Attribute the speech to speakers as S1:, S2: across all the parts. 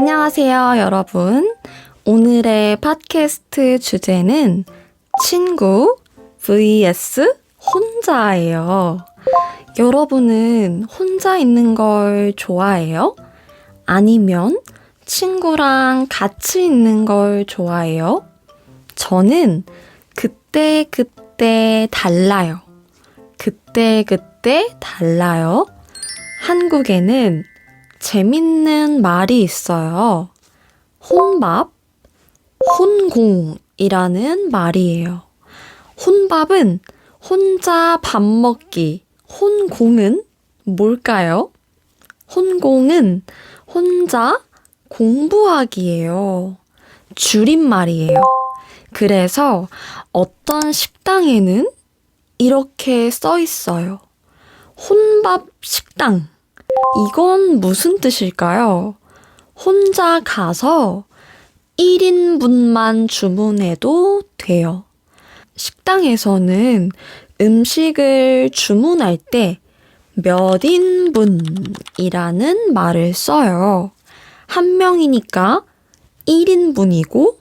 S1: 안녕하세요, 여러분. 오늘의 팟캐스트 주제는 친구 vs 혼자예요. 여러분은 혼자 있는 걸 좋아해요? 아니면 친구랑 같이 있는 걸 좋아해요? 저는 그때 달라요. 그때 달라요. 한국에는 재밌는 말이 있어요. 혼밥, 혼공이라는 말이에요. 혼밥은 혼자 밥 먹기, 혼공은 뭘까요? 혼공은 혼자 공부하기예요. 줄임말이에요. 그래서 어떤 식당에는 이렇게 써 있어요. 혼밥 식당. 이건 무슨 뜻일까요? 혼자 가서 1인분만 주문해도 돼요. 식당에서는 음식을 주문할 때 몇 인분이라는 말을 써요. 한 명이니까 1인분이고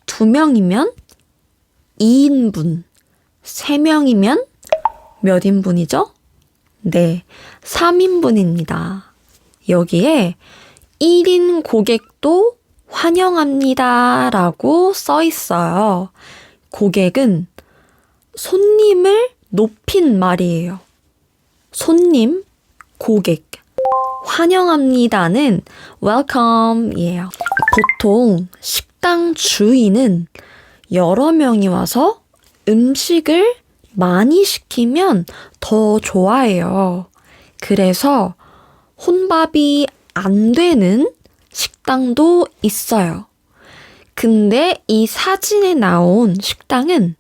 S1: 2명이면 2인분, 3명이면 몇 인분이죠? 네, 3인분입니다. 여기에 1인 고객도 환영합니다 라고 써 있어요. 고객은 손님을 높인 말이에요. 손님, 고객. 환영합니다는 welcome이에요. 보통 식당 주인은 여러 명이 와서 음식을 많이 시키면 더 좋아해요. 그래서 혼밥이 안 되는 식당도 있어요. 근데 이 사진에 나온 식당은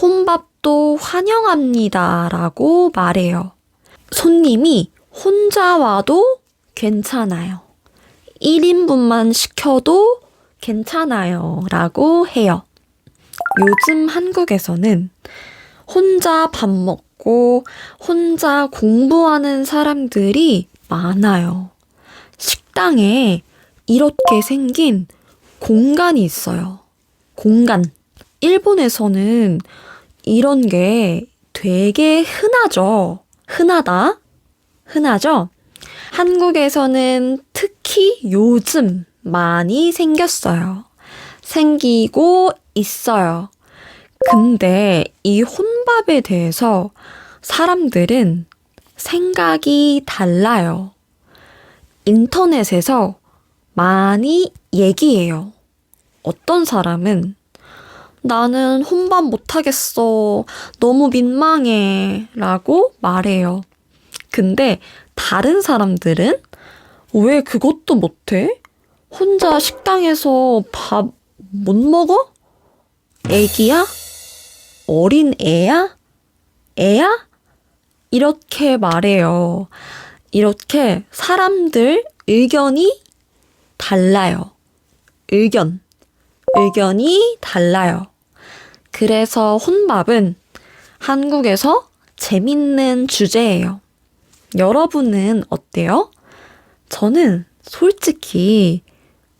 S1: 혼밥도 환영합니다 라고 말해요. 손님이 혼자 와도 괜찮아요. 1인분만 시켜도 괜찮아요 라고 해요. 요즘 한국에서는 혼자 밥 먹고 혼자 공부하는 사람들이 많아요. 식당에 이렇게 생긴 공간이 있어요. 공간. 일본에서는 이런 게 되게 흔하죠? 한국에서는 특히 요즘 많이 생겼어요. 생기고 있어요. 근데 이 혼밥에 대해서 사람들은 생각이 달라요. 인터넷에서 많이 얘기해요. 어떤 사람은 나는 혼밥 못하겠어. 너무 민망해. 라고 말해요. 근데 다른 사람들은 왜 그것도 못해? 혼자 식당에서 밥 못 먹어? 애기야? 어린 애야? 애야? 이렇게 말해요. 이렇게 사람들 의견이 달라요. 의견이 달라요. 그래서 혼밥은 한국에서 재밌는 주제예요. 여러분은 어때요? 저는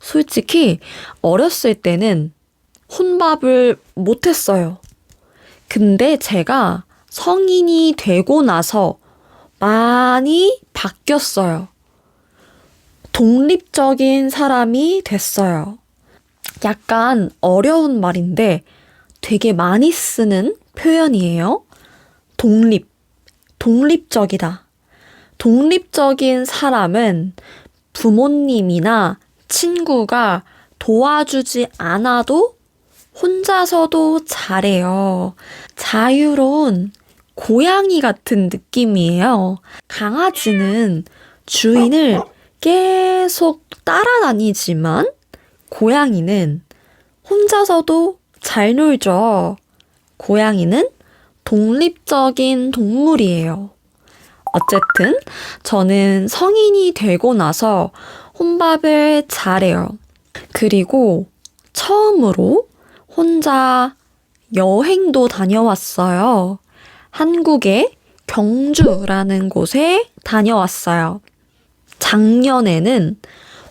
S1: 솔직히 어렸을 때는 혼밥을 못했어요. 근데 제가 성인이 되고 나서 많이 바뀌었어요. 독립적인 사람이 됐어요. 약간 어려운 말인데 되게 많이 쓰는 표현이에요. 독립적이다. 독립적인 사람은 부모님이나 친구가 도와주지 않아도 혼자서도 잘해요. 자유로운 고양이 같은 느낌이에요. 강아지는 주인을 계속 따라다니지만 고양이는 혼자서도 잘 놀죠. 고양이는 독립적인 동물이에요. 어쨌든 저는 성인이 되고 나서 혼밥을 잘해요. 그리고 처음으로 혼자 여행도 다녀왔어요. 한국의 경주라는 곳에 다녀왔어요. 작년에는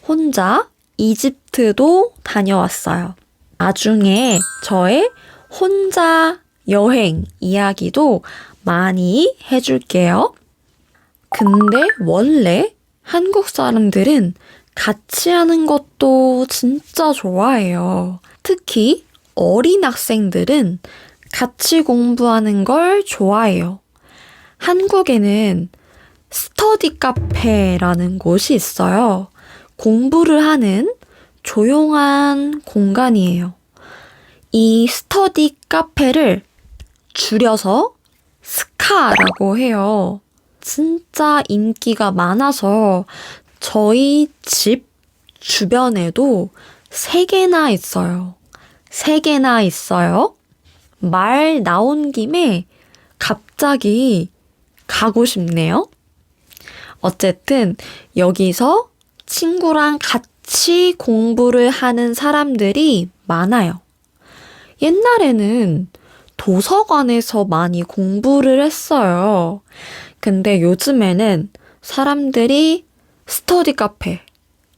S1: 혼자 이집트도 다녀왔어요. 나중에 저의 혼자 여행 이야기도 많이 해줄게요. 근데 원래 한국 사람들은 같이 하는 것도 진짜 좋아해요. 특히 어린 학생들은 같이 공부하는 걸 좋아해요. 한국에는 스터디 카페라는 곳이 있어요. 공부를 하는 조용한 공간이에요. 이 스터디 카페를 줄여서 스카라고 해요. 진짜 인기가 많아서 저희 집 주변에도 3개나 있어요. 3개나 있어요. 말 나온 김에 갑자기 가고 싶네요. 어쨌든 여기서 친구랑 같이 공부를 하는 사람들이 많아요. 옛날에는 도서관에서 많이 공부를 했어요. 근데 요즘에는 사람들이 스터디 카페,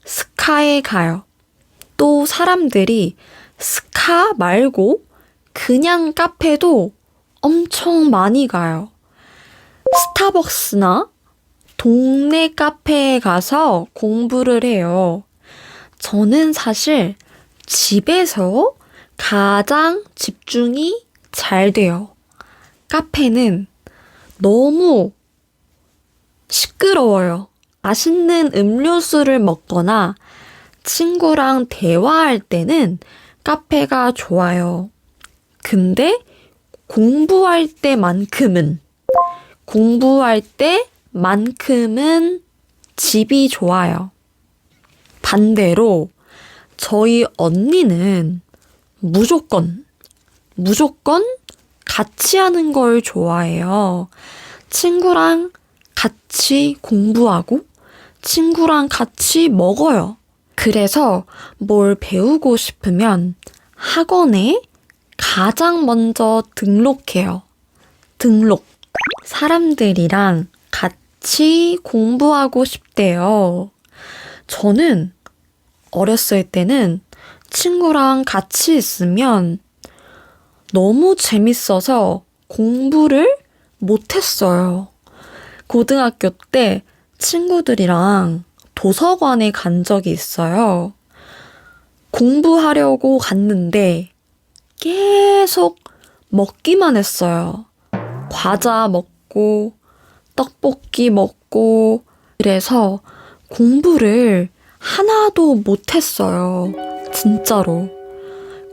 S1: 스카에 가요. 또 사람들이 스카 말고 그냥 카페도 엄청 많이 가요. 스타벅스나 동네 카페에 가서 공부를 해요. 저는 사실 집에서 가장 집중이 잘 돼요. 카페는 너무 시끄러워요. 맛있는 음료수를 먹거나 친구랑 대화할 때는 카페가 좋아요. 근데 공부할 때만큼은 집이 좋아요. 반대로 저희 언니는 무조건 같이 하는 걸 좋아해요. 친구랑 같이 공부하고 친구랑 같이 먹어요. 그래서 뭘 배우고 싶으면 학원에 가장 먼저 등록해요. 등록. 사람들이랑 같이 공부하고 싶대요. 저는 어렸을 때는 친구랑 같이 있으면 너무 재밌어서 공부를 못했어요. 고등학교 때 친구들이랑 도서관에 간 적이 있어요. 공부하려고 갔는데 계속 먹기만 했어요. 과자 먹고 떡볶이 먹고 그래서 공부를 하나도 못했어요. 진짜로.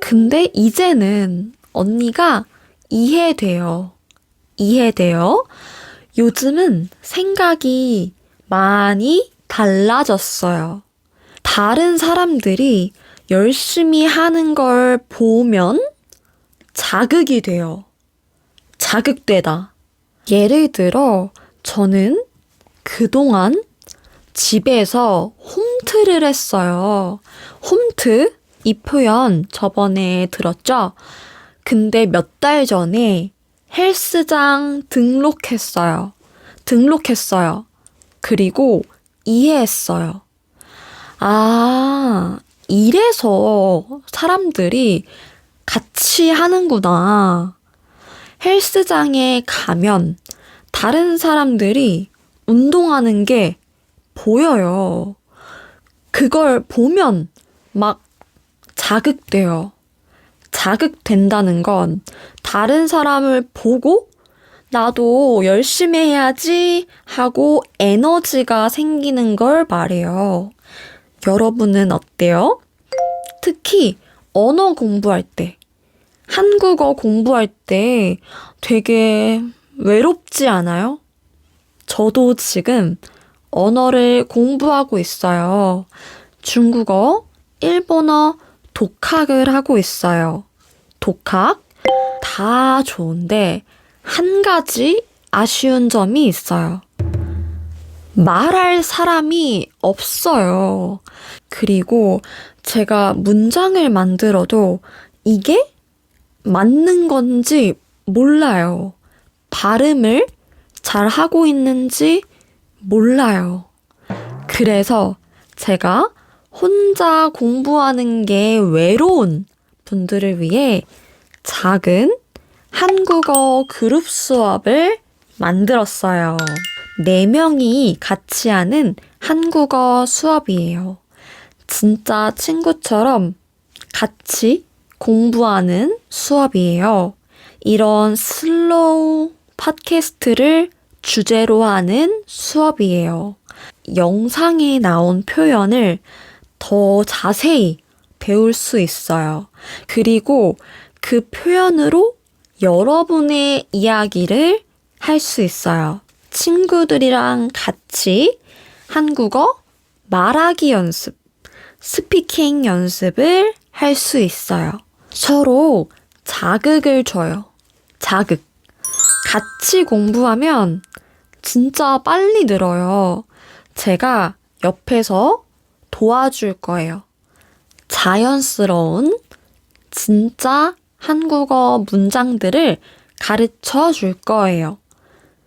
S1: 근데 이제는 언니가 이해돼요. 요즘은 생각이 많이 달라졌어요. 다른 사람들이 열심히 하는 걸 보면 자극이 돼요. 자극되다. 예를 들어 저는 그동안 집에서 홈트를 했어요. 홈트? 이 표현 저번에 들었죠? 근데 몇 달 전에 헬스장 등록했어요. 그리고 이해했어요. 아, 이래서 사람들이 같이 하는구나. 헬스장에 가면 다른 사람들이 운동하는 게 보여요. 그걸 보면 막 자극돼요. 자극된다는 건 다른 사람을 보고 나도 열심히 해야지 하고 에너지가 생기는 걸 말해요. 여러분은 어때요? 특히 언어 공부할 때, 한국어 공부할 때 되게 외롭지 않아요? 저도 지금 언어를 공부하고 있어요. 중국어, 일본어, 독학을 하고 있어요. 독학? 다 좋은데 한 가지 아쉬운 점이 있어요. 말할 사람이 없어요. 그리고 제가 문장을 만들어도 이게 맞는 건지 몰라요. 발음을 잘 하고 있는지 몰라요. 그래서 제가 혼자 공부하는 게 외로운 분들을 위해 작은 한국어 그룹 수업을 만들었어요. 4명이 같이 하는 한국어 수업이에요. 진짜 친구처럼 같이 공부하는 수업이에요. 이런 슬로우 팟캐스트를 주제로 하는 수업이에요. 영상에 나온 표현을 더 자세히 배울 수 있어요. 그리고 그 표현으로 여러분의 이야기를 할 수 있어요. 친구들이랑 같이 한국어 말하기 연습, 스피킹 연습을 할 수 있어요. 서로 자극을 줘요. 자극. 같이 공부하면 진짜 빨리 늘어요. 제가 옆에서 도와줄 거예요. 자연스러운 진짜 한국어 문장들을 가르쳐 줄 거예요.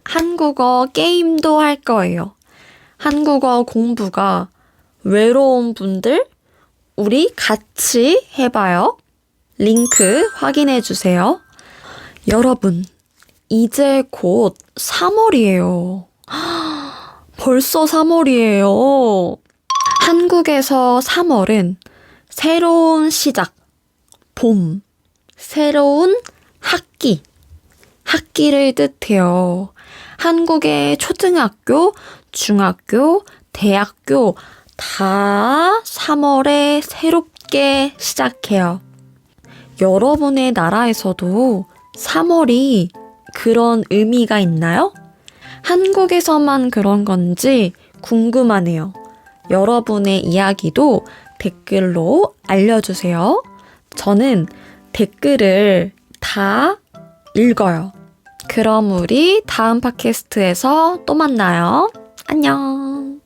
S1: 한국어 게임도 할 거예요. 한국어 공부가 외로운 분들, 우리 같이 해봐요. 링크 확인해 주세요. 여러분, 이제 곧 3월이에요. 벌써 3월이에요. 한국에서 3월은 새로운 시작, 봄, 새로운 학기를 뜻해요. 한국의 초등학교, 중학교, 대학교 다 3월에 새롭게 시작해요. 여러분의 나라에서도 3월이 그런 의미가 있나요? 한국에서만 그런 건지 궁금하네요. 여러분의 이야기도 댓글로 알려주세요. 저는 댓글을 다 읽어요. 그럼 우리 다음 팟캐스트에서 또 만나요. 안녕.